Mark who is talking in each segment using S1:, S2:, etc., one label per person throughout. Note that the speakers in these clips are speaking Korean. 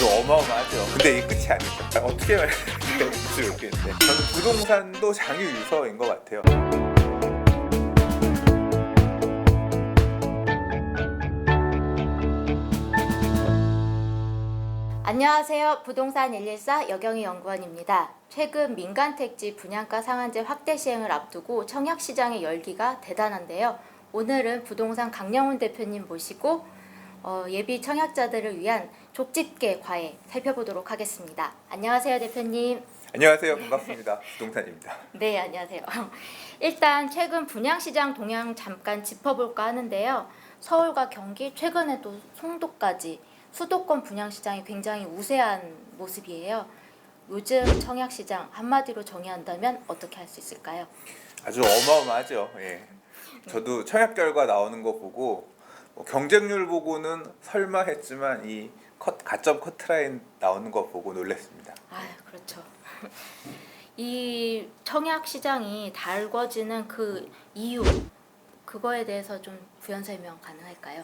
S1: 아주 어마어마하죠. 근데 이 끝이 아니죠. 어떻게 말해야 될지 모르겠는데 저는 부동산도 장유 유서인 것 같아요.
S2: 안녕하세요. 부동산 114 여경희 연구원입니다. 최근 민간택지 분양가 상한제 확대 시행을 앞두고 청약시장의 열기가 대단한데요. 오늘은 부동산 강영훈 대표님 모시고 예비 청약자들을 위한 족집게 과외 살펴보도록 하겠습니다. 안녕하세요, 대표님.
S1: 안녕하세요. 반갑습니다. 부동산입니다.
S2: 네, 안녕하세요. 일단 최근 분양시장 동향 잠깐 짚어볼까 하는데요. 서울과 경기, 최근에 또 송도까지 수도권 분양시장이 굉장히 우세한 모습이에요. 요즘 청약시장 한마디로 정의한다면 어떻게 할 수 있을까요?
S1: 아주 어마어마하죠. 예. 저도 청약 결과 나오는 거 보고 경쟁률 보고는 설마 했지만 이 가점 커트라인 나오는 거 보고 놀랐습니다.
S2: 아, 그렇죠. 이 청약시장이 달궈지는 그 이유, 그거에 대해서 좀 부연 설명 가능할까요?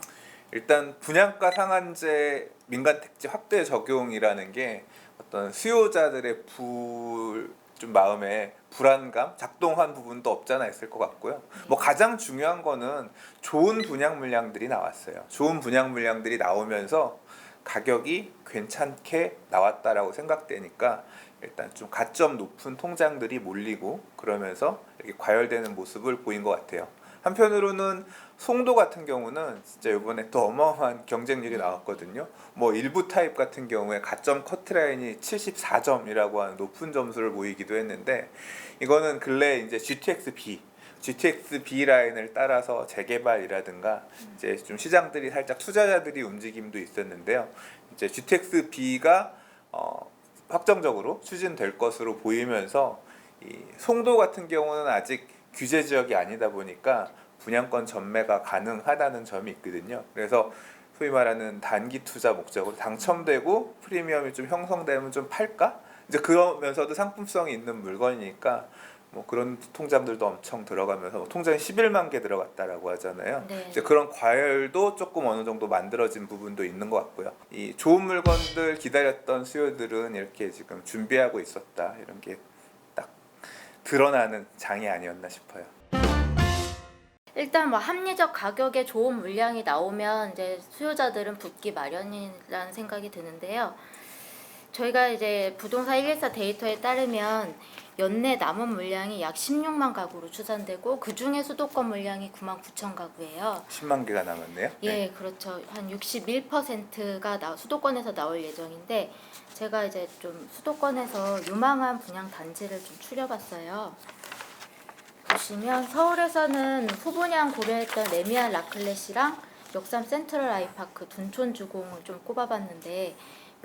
S1: 일단 분양가 상한제 민간 택지 확대 적용이라는 게 어떤 수요자들의 좀 마음에 불안감 작동한 부분도 없잖아 있을 것 같고요. 뭐 가장 중요한 거는 좋은 분양 물량들이 나왔어요. 좋은 분양 물량들이 나오면서 가격이 괜찮게 나왔다라고 생각되니까 일단 좀 가점 높은 통장들이 몰리고 그러면서 이렇게 과열되는 모습을 보인 것 같아요. 한편으로는 송도 같은 경우는 진짜 이번에 또 어마어마한 경쟁력이 나왔거든요. 뭐 일부 타입 같은 경우에 가점 커트라인이 74점이라고 하는 높은 점수를 보이기도 했는데 이거는 근래 이제 GTX-B 라인을 따라서 재개발이라든가 이제 좀 시장들이 살짝 투자자들이 움직임도 있었는데요. 이제 GTX-B가 확정적으로 추진될 것으로 보이면서 이 송도 같은 경우는 아직 규제 지역이 아니다 보니까 분양권 전매가 가능하다는 점이 있거든요. 그래서 소위 말하는 단기 투자 목적으로 당첨되고 프리미엄이 좀 형성되면 좀 팔까? 이제 그러면서도 상품성이 있는 물건이니까 뭐 그런 통장들도 엄청 들어가면서 통장에 11만 개 들어갔다라고 하잖아요.
S2: 네.
S1: 이제 그런 과열도 조금 어느 정도 만들어진 부분도 있는 것 같고요. 이 좋은 물건들 기다렸던 수요들은 이렇게 지금 준비하고 있었다. 이런 게 딱 드러나는 장이 아니었나 싶어요.
S2: 일단 뭐 합리적 가격에 좋은 물량이 나오면 이제 수요자들은 붙기 마련이라는 생각이 드는데요. 저희가 이제 부동산 114 데이터에 따르면 연내 남은 물량이 약 16만 가구로 추산되고 그 중에 수도권 물량이 9만 9천 가구예요.
S1: 10만 개가 남았네요.
S2: 예, 그렇죠. 한 61%가 수도권에서 나올 예정인데 제가 이제 좀 수도권에서 유망한 분양 단지를 좀 추려봤어요. 보시면 서울에서는 후분양 고려했던 레미안 라클렛이랑 역삼 센트럴 아이파크 둔촌주공을 좀 꼽아봤는데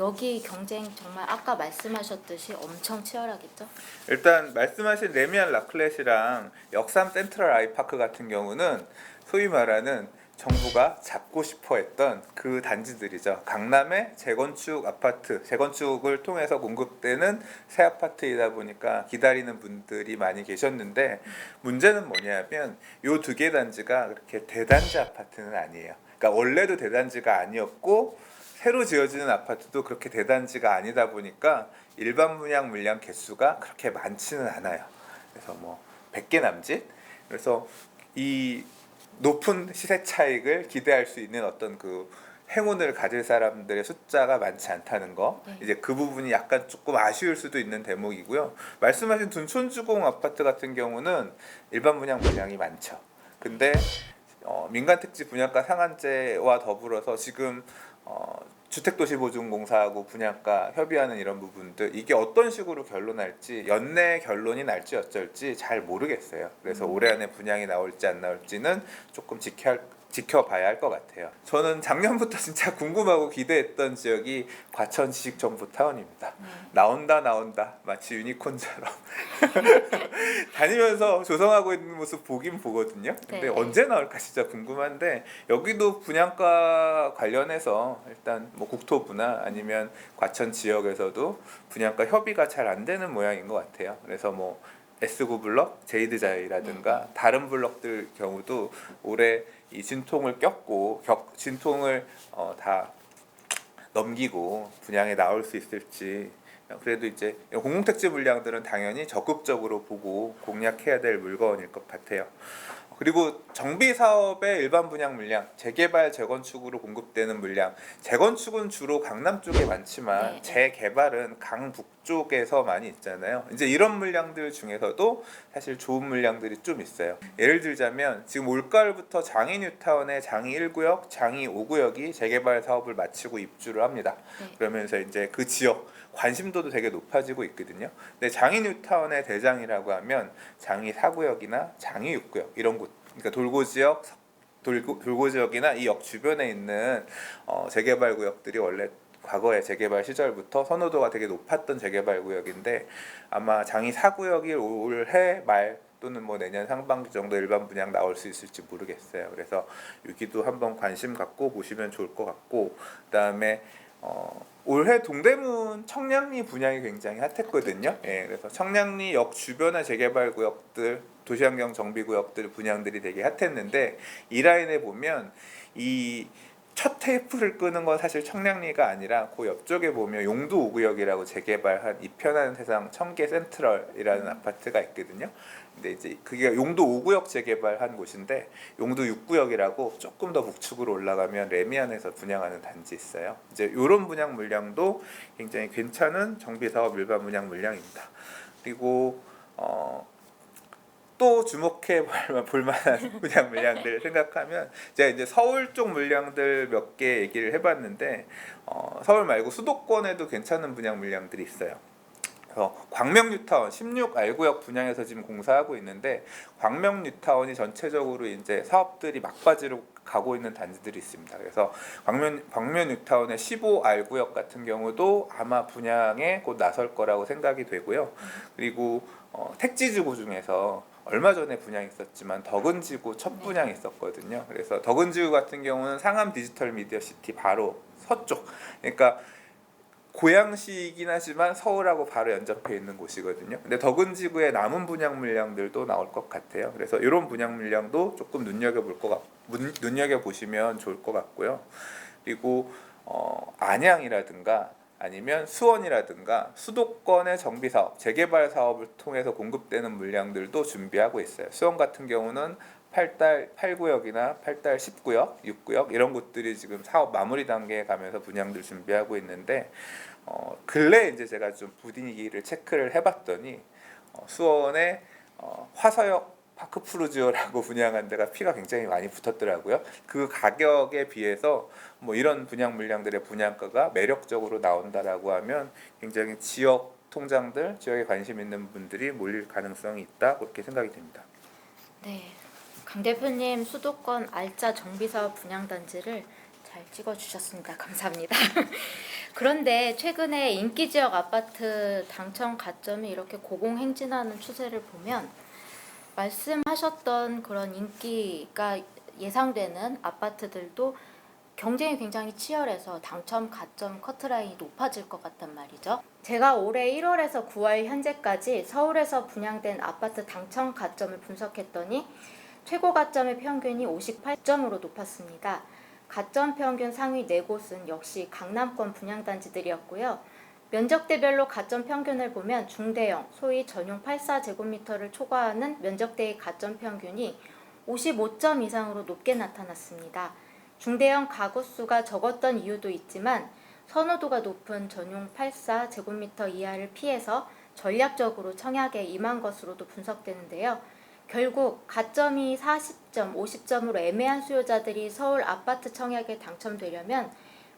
S2: 여기 경쟁 정말 아까 말씀하셨듯이 엄청 치열하겠죠?
S1: 일단 말씀하신 레미안 라클렛이랑 역삼 센트럴 아이파크 같은 경우는 소위 말하는 정부가 잡고 싶어 했던 그 단지들이죠. 강남의 재건축 아파트, 재건축을 통해서 공급되는 새 아파트이다 보니까 기다리는 분들이 많이 계셨는데 문제는 뭐냐면 이 두 개 단지가 그렇게 대단지 아파트는 아니에요. 그러니까 원래도 대단지가 아니었고 새로 지어지는 아파트도 그렇게 대단지가 아니다 보니까 일반 분양 물량 개수가 그렇게 많지는 않아요. 그래서 뭐 100개 남짓. 그래서 이 높은 시세 차익을 기대할 수 있는 어떤 그 행운을 가질 사람들의 숫자가 많지 않다는 거. 이제 그 부분이 약간 조금 아쉬울 수도 있는 대목이고요. 말씀하신 둔촌주공 아파트 같은 경우는 일반 분양 물량이 많죠. 근데 민간택지 분양가 상한제와 더불어서 지금 주택도시보증공사하고 분양가 협의하는 이런 부분들 이게 어떤 식으로 결론날지 연내 결론이 날지 어쩔지 잘 모르겠어요. 그래서 올해 안에 분양이 나올지 안 나올지는 조금 지켜봐야 할 것 같아요. 저는 작년부터 진짜 궁금하고 기대했던 지역이 과천 지식정보타운입니다. 나온다 마치 유니콘처럼 다니면서 조성하고 있는 모습 보긴 보거든요. 근데
S2: 네.
S1: 언제 나올까 진짜 궁금한데 여기도 분양가 관련해서 일단 뭐 국토부나 아니면 과천 지역에서도 분양가 협의가 잘 안 되는 모양인 것 같아요. 그래서 뭐 S9 블럭, 제이드자이라든가 다른 블럭들 경우도 올해 이 진통을 꼈고 진통을 다 넘기고 분양에 나올 수 있을지. 그래도 이제 공공택지 물량들은 당연히 적극적으로 보고 공략해야 될 물건일 것 같아요. 그리고 정비 사업의 일반 분양 물량, 재개발, 재건축으로 공급되는 물량. 재건축은 주로 강남 쪽에 많지만
S2: 네.
S1: 재개발은 강북쪽에서 많이 있잖아요. 이제 이런 물량들 중에서도 사실 좋은 물량들이 좀 있어요. 예를 들자면 지금 올가을부터 장이 뉴타운의 장이 1구역, 장이 5구역이 재개발 사업을 마치고 입주를 합니다.
S2: 네.
S1: 그러면서 이제 그 지역 관심도도 되게 높아지고 있거든요. 근데 장이 뉴타운의 대장이라고 하면 장이 4구역이나 장이 6구역 이런 곳, 그러니까 돌고 지역이나 이 역 주변에 있는 재개발 구역들이 원래 과거에 재개발 시절부터 선호도가 되게 높았던 재개발 구역인데 아마 장이 4구역이 올해 말 또는 뭐 내년 상반기 정도 일반 분양 나올 수 있을지 모르겠어요. 그래서 여기도 한번 관심 갖고 보시면 좋을 것 같고, 그다음에 올해 동대문 청량리 분양이 굉장히 핫했거든요. 예, 그래서 청량리 역 주변의 재개발 구역들, 도시환경 정비 구역들 분양들이 되게 핫했는데 이 라인에 보면 이 첫 테이프를 끄는 건 사실 청량리가 아니라 그 옆쪽에 보면 용도 5구역이라고 재개발한 이편한 세상 청계 센트럴이라는 아파트가 있거든요. 근데 이제 그게 용도 5구역 재개발한 곳인데 용도 6구역이라고 조금 더 북측으로 올라가면 레미안에서 분양하는 단지 있어요. 이제 이런 분양 물량도 굉장히 괜찮은 정비 사업 일반 분양 물량입니다. 그리고 또 주목해 볼 만한 분양 물량들 생각하면 제가 이제 서울 쪽 물량들 몇 개 얘기를 해봤는데 서울 말고 수도권에도 괜찮은 분양 물량들이 있어요. 광명 뉴타운 16R구역 분양해서 지금 공사하고 있는데 광명 뉴타운이 전체적으로 이제 사업들이 막바지로 가고 있는 단지들이 있습니다. 그래서 광명 뉴타운의 15R구역 같은 경우도 아마 분양에 곧 나설 거라고 생각이 되고요. 그리고 택지지구 중에서 얼마 전에 분양했었지만 덕은지구 첫 분양했었거든요. 그래서 덕은지구 같은 경우는 상암 디지털 미디어 시티 바로 서쪽, 그러니까 고양시이긴 하지만 서울하고 바로 연접해 있는 곳이거든요. 근데 덕은지구의 남은 분양 물량들도 나올 것 같아요. 그래서 이런 분양 물량도 조금 눈여겨 보시면 좋을 것 같고요. 그리고 안양이라든가 아니면 수원이라든가 수도권의 정비 사업, 재개발 사업을 통해서 공급되는 물량들도 준비하고 있어요. 수원 같은 경우는 8달 8구역이나 8달 10구역, 6구역 이런 곳들이 지금 사업 마무리 단계에 가면서 분양들 준비하고 있는데 근래 이제 제가 좀 분위기를 체크를 해봤더니 수원의 화서역 파크푸르지오라고 분양한 데가 피가 굉장히 많이 붙었더라고요. 그 가격에 비해서 뭐 이런 분양 물량들의 분양가가 매력적으로 나온다라고 하면 굉장히 지역 통장들, 지역에 관심 있는 분들이 몰릴 가능성이 있다 그렇게 생각이 됩니다.
S2: 네, 강 대표님 수도권 알짜 정비사업 분양단지를 잘 찍어주셨습니다. 감사합니다. 그런데 최근에 인기지역 아파트 당첨 가점이 이렇게 고공행진하는 추세를 보면 말씀하셨던 그런 인기가 예상되는 아파트들도 경쟁이 굉장히 치열해서 당첨 가점 커트라인이 높아질 것 같단 말이죠. 제가 올해 1월에서 9월 현재까지 서울에서 분양된 아파트 당첨 가점을 분석했더니 최고 가점의 평균이 58점으로 높았습니다. 가점 평균 상위 4곳은 역시 강남권 분양단지들이었고요. 면적대별로 가점 평균을 보면 중대형, 소위 전용 84제곱미터를 초과하는 면적대의 가점 평균이 55점 이상으로 높게 나타났습니다. 중대형 가구 수가 적었던 이유도 있지만 선호도가 높은 전용 84제곱미터 이하를 피해서 전략적으로 청약에 임한 것으로도 분석되는데요. 결국 가점이 40점, 50점으로 애매한 수요자들이 서울 아파트 청약에 당첨되려면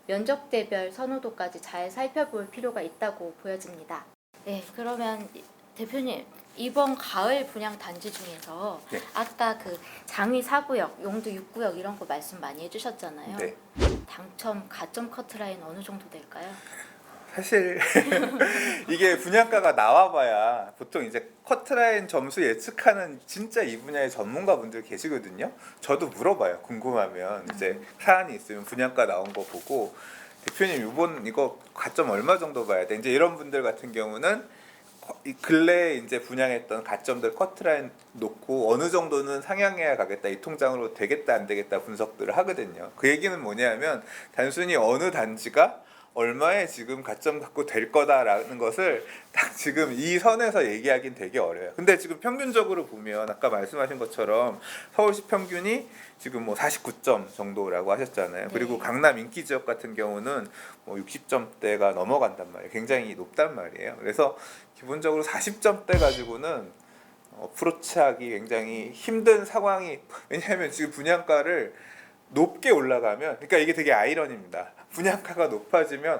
S2: 면적대별 선호도까지 잘 살펴볼 필요가 있다고 보여집니다. 네, 그러면 대표님 이번 가을 분양 단지 중에서
S1: 네.
S2: 아까 그 장위 4구역, 용도 6구역 이런 거 말씀 많이 해주셨잖아요.
S1: 네.
S2: 당첨 가점 커트라인 어느 정도 될까요?
S1: 사실 이게 분양가가 나와봐야 보통 이제 커트라인 점수 예측하는 진짜 이 분야의 전문가분들 계시거든요. 저도 물어봐요. 궁금하면 이제 사안이 있으면 분양가 나온 거 보고 대표님 이번 이거 가점 얼마 정도 봐야 돼? 이제 이런 분들 같은 경우는 근래에 이제 분양했던 가점들 커트라인 놓고 어느 정도는 상향해야 가겠다, 이 통장으로 되겠다 안 되겠다 분석들을 하거든요. 그 얘기는 뭐냐면 단순히 어느 단지가 얼마에 지금 가점 갖고 될 거다라는 것을 딱 지금 이 선에서 얘기하긴 되게 어려워요. 근데 지금 평균적으로 보면 아까 말씀하신 것처럼 서울시 평균이 지금 뭐 49점 정도라고 하셨잖아요. 그리고
S2: 네.
S1: 강남 인기 지역 같은 경우는 뭐 60점대가 넘어간단 말이에요. 굉장히 높단 말이에요. 그래서 기본적으로 40점대 가지고는 어프로치하기 굉장히 힘든 상황이, 왜냐하면 지금 분양가를 높게 올라가면, 그러니까 이게 되게 아이러니입니다. 분양가가 높아지면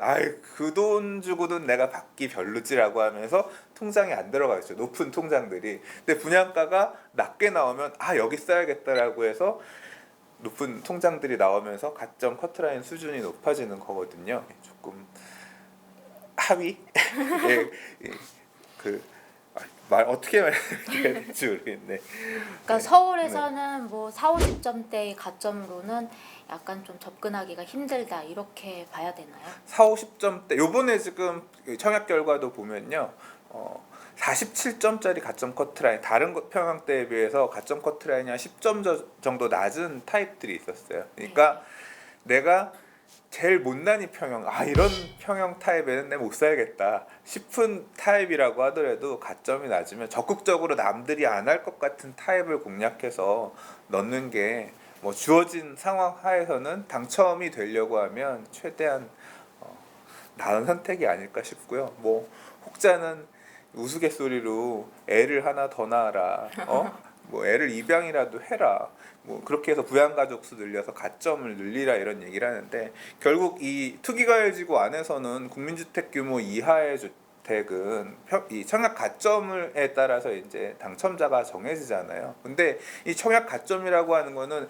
S1: 그 돈 주고는 내가 받기 별로지라고 하면서 통장에 안 들어가 있죠. 높은 통장들이. 근데 분양가가 낮게 나오면 여기 써야겠다라고 해서 높은 통장들이 나오면서 가점 커트라인 수준이 높아지는 거거든요. 조금 하위? 예, 예, 말 어떻게 말해야 될지 모르겠네.
S2: 그러니까 서울에서는 뭐 4, 50점대의 가점으로는 약간 좀 접근하기가 힘들다 이렇게 봐야 되나요?
S1: 4, 50점대 요번에 지금 청약 결과도 보면요. 47점짜리 가점 커트라인, 다른 평형대에 비해서 가점 커트라인이 한 10점 정도 낮은 타입들이 있었어요. 그러니까 내가 제일 못난이 평형, 이런 평형 타입에는 내가 못 살겠다 싶은 타입이라고 하더라도 가점이 낮으면 적극적으로 남들이 안 할 것 같은 타입을 공략해서 넣는 게 뭐 주어진 상황 하에서는 당첨이 되려고 하면 최대한 나은 선택이 아닐까 싶고요. 뭐 혹자는 우스갯소리로 애를 하나 더 낳아라, 뭐 애를 입양이라도 해라, 뭐 그렇게 해서 부양가족 수 늘려서 가점을 늘리라 이런 얘기를 하는데, 결국 이 투기과열지구 안에서는 국민주택 규모 이하의 주택은 이 청약 가점에 따라서 이제 당첨자가 정해지잖아요. 근데 이 청약 가점이라고 하는 거는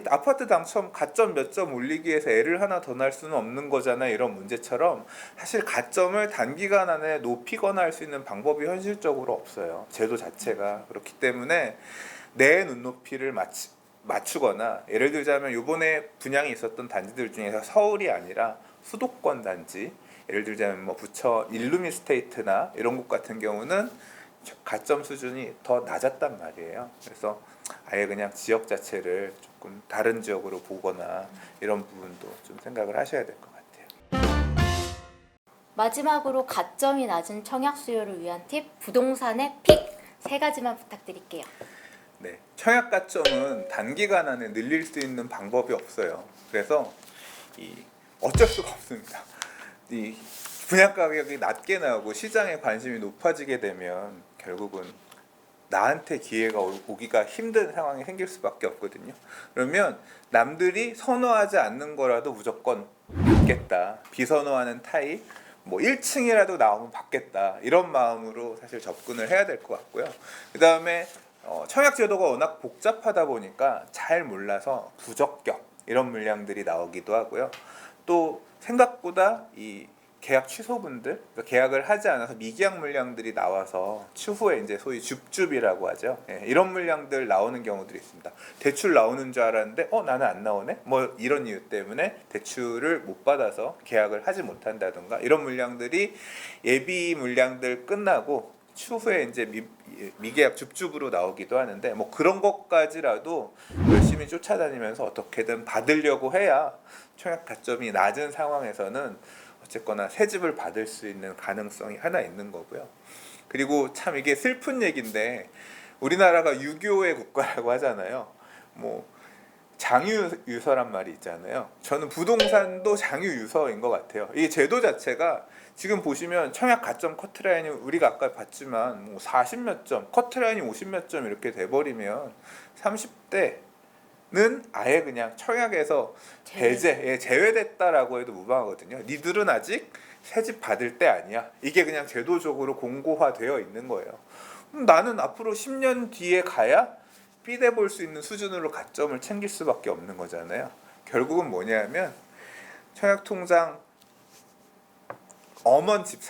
S1: 아파트 당첨 가점 몇 점 올리기 위해서 애를 하나 더 낳을 수는 없는 거잖아, 이런 문제처럼 사실 가점을 단기간 안에 높이거나 할 수 있는 방법이 현실적으로 없어요, 제도 자체가. 그렇기 때문에 내 눈높이를 맞추거나, 예를 들자면 요번에 분양이 있었던 단지들 중에서 서울이 아니라 수도권 단지, 예를 들자면 뭐 부천 일루미스테이트나 이런 곳 같은 경우는 가점 수준이 더 낮았단 말이에요. 그래서 아예 그냥 지역 자체를 조금 다른 지역으로 보거나 이런 부분도 좀 생각을 하셔야 될 것 같아요.
S2: 마지막으로 가점이 낮은 청약 수요를 위한 팁, 부동산의 픽 세 가지만 부탁드릴게요.
S1: 네, 청약 가점은 단기간 안에 늘릴 수 있는 방법이 없어요. 그래서 어쩔 수가 없습니다. 이 분양 가격이 낮게 나오고 시장에 관심이 높아지게 되면 결국은 나한테 기회가 오기가 힘든 상황이 생길 수밖에 없거든요. 그러면 남들이 선호하지 않는 거라도 무조건 받겠다, 비선호하는 타입, 뭐 1층이라도 나오면 받겠다, 이런 마음으로 사실 접근을 해야 될 것 같고요. 그 다음에 청약 제도가 워낙 복잡하다 보니까 잘 몰라서 부적격 이런 물량들이 나오기도 하고요. 또 생각보다 이 계약 취소분들, 그러니까 계약을 하지 않아서 미계약 물량들이 나와서 추후에 이제 소위 줍줍이라고 하죠. 이런 물량들 나오는 경우들이 있습니다. 대출 나오는 줄 알았는데 나는 안 나오네? 뭐 이런 이유 때문에 대출을 못 받아서 계약을 하지 못한다든가, 이런 물량들이 예비 물량들 끝나고 추후에 이제 미계약 줍줍으로 나오기도 하는데, 뭐 그런 것까지라도 열심히 쫓아다니면서 어떻게든 받으려고 해야 청약 가점이 낮은 상황에서는 어쨌거나 새 집을 받을 수 있는 가능성이 하나 있는 거고요. 그리고 참 이게 슬픈 얘기인데, 우리나라가 유교의 국가라고 하잖아요. 뭐 장유유서란 말이 있잖아요. 저는 부동산도 장유유서인 것 같아요. 이 제도 자체가 지금 보시면 청약 가점 커트라인이 우리가 아까 봤지만 뭐 40몇 점, 커트라인이 50몇 점 이렇게 돼버리면 30대는 아예 그냥 청약에서 제외됐다라고 해도 무방하거든요. 니들은 아직 새집 받을 때 아니야. 이게 그냥 제도적으로 공고화되어 있는 거예요. 나는 앞으로 10년 뒤에 가야 삐대 볼 수 있는 수준으로 가점을 챙길 수밖에 없는 거잖아요. 결국은 뭐냐면 청약통장 엄원 집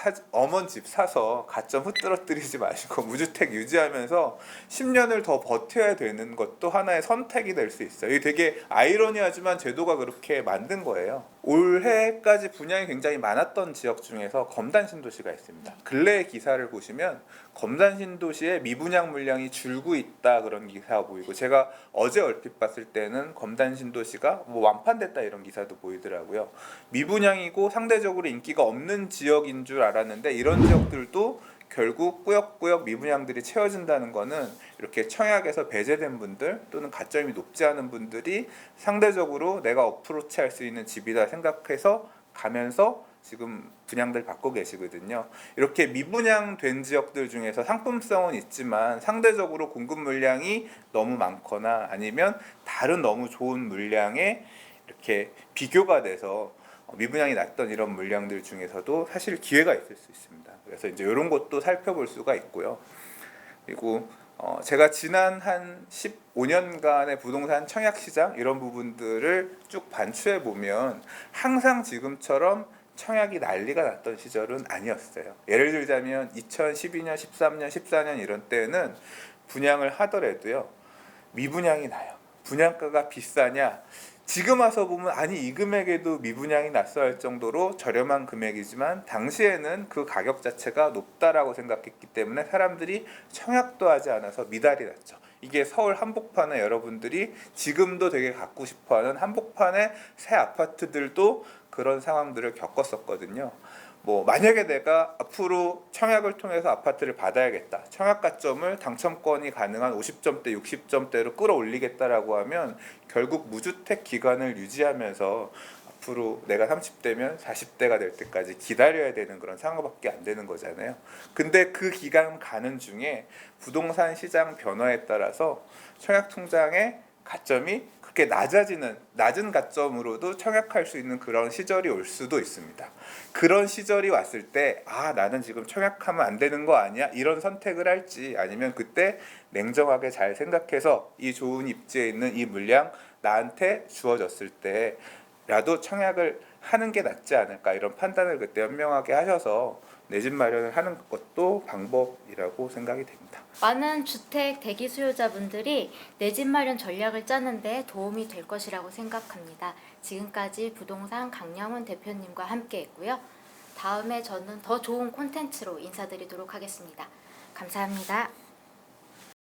S1: 사서 가점 흐트러뜨리지 마시고 무주택 유지하면서 10년을 더 버텨야 되는 것도 하나의 선택이 될 수 있어요. 이게 되게 아이러니하지만 제도가 그렇게 만든 거예요. 올해까지 분양이 굉장히 많았던 지역 중에서 검단 신도시가 있습니다. 근래 기사를 보시면 검단 신도시의 미분양 물량이 줄고 있다 그런 기사가 보이고, 제가 어제 얼핏 봤을 때는 검단 신도시가 뭐 완판됐다 이런 기사도 보이더라고요. 미분양이고 상대적으로 인기가 없는 지역인 줄 알았는데 이런 지역들도 결국 꾸역꾸역 미분양들이 채워진다는 거는 이렇게 청약에서 배제된 분들 또는 가점이 높지 않은 분들이 상대적으로 내가 어프로치할 수 있는 집이다 생각해서 가면서 지금 분양들 받고 계시거든요. 이렇게 미분양된 지역들 중에서 상품성은 있지만 상대적으로 공급 물량이 너무 많거나 아니면 다른 너무 좋은 물량에 이렇게 비교가 돼서 미분양이 낮던 이런 물량들 중에서도 사실 기회가 있을 수 있습니다. 그래서 이제 이런 것도 살펴볼 수가 있고요. 그리고 제가 지난 한 15년간의 부동산 청약 시장 이런 부분들을 쭉 반추해 보면 항상 지금처럼 청약이 난리가 났던 시절은 아니었어요. 예를 들자면 2012년, 13년, 14년 이런 때는 분양을 하더라도요, 미분양이 나요. 분양가가 비싸냐? 지금 와서 보면 아니 이 금액에도 미분양이 났어야 할 정도로 저렴한 금액이지만 당시에는 그 가격 자체가 높다라고 생각했기 때문에 사람들이 청약도 하지 않아서 미달이 났죠. 이게 서울 한복판에 여러분들이 지금도 되게 갖고 싶어하는 한복판의 새 아파트들도 그런 상황들을 겪었었거든요. 뭐 만약에 내가 앞으로 청약을 통해서 아파트를 받아야겠다, 청약 가점을 당첨권이 가능한 50점대, 60점대로 끌어올리겠다라고 하면 결국 무주택 기간을 유지하면서 앞으로 내가 30대면 40대가 될 때까지 기다려야 되는 그런 상황밖에 안 되는 거잖아요. 근데 그 기간 가는 중에 부동산 시장 변화에 따라서 청약 통장의 가점이 그렇게 낮은 가점으로도 청약할 수 있는 그런 시절이 올 수도 있습니다. 그런 시절이 왔을 때 나는 지금 청약하면 안 되는 거 아니야? 이런 선택을 할지, 아니면 그때 냉정하게 잘 생각해서 이 좋은 입지에 있는 이 물량 나한테 주어졌을 때라도 청약을 하는 게 낫지 않을까, 이런 판단을 그때 현명하게 하셔서 내 집 마련을 하는 것도 방법이라고 생각이 됩니다.
S2: 많은 주택 대기 수요자분들이 내 집 마련 전략을 짜는데 도움이 될 것이라고 생각합니다. 지금까지 부동산 강영훈 대표님과 함께했고요. 다음에 저는 더 좋은 콘텐츠로 인사드리도록 하겠습니다. 감사합니다.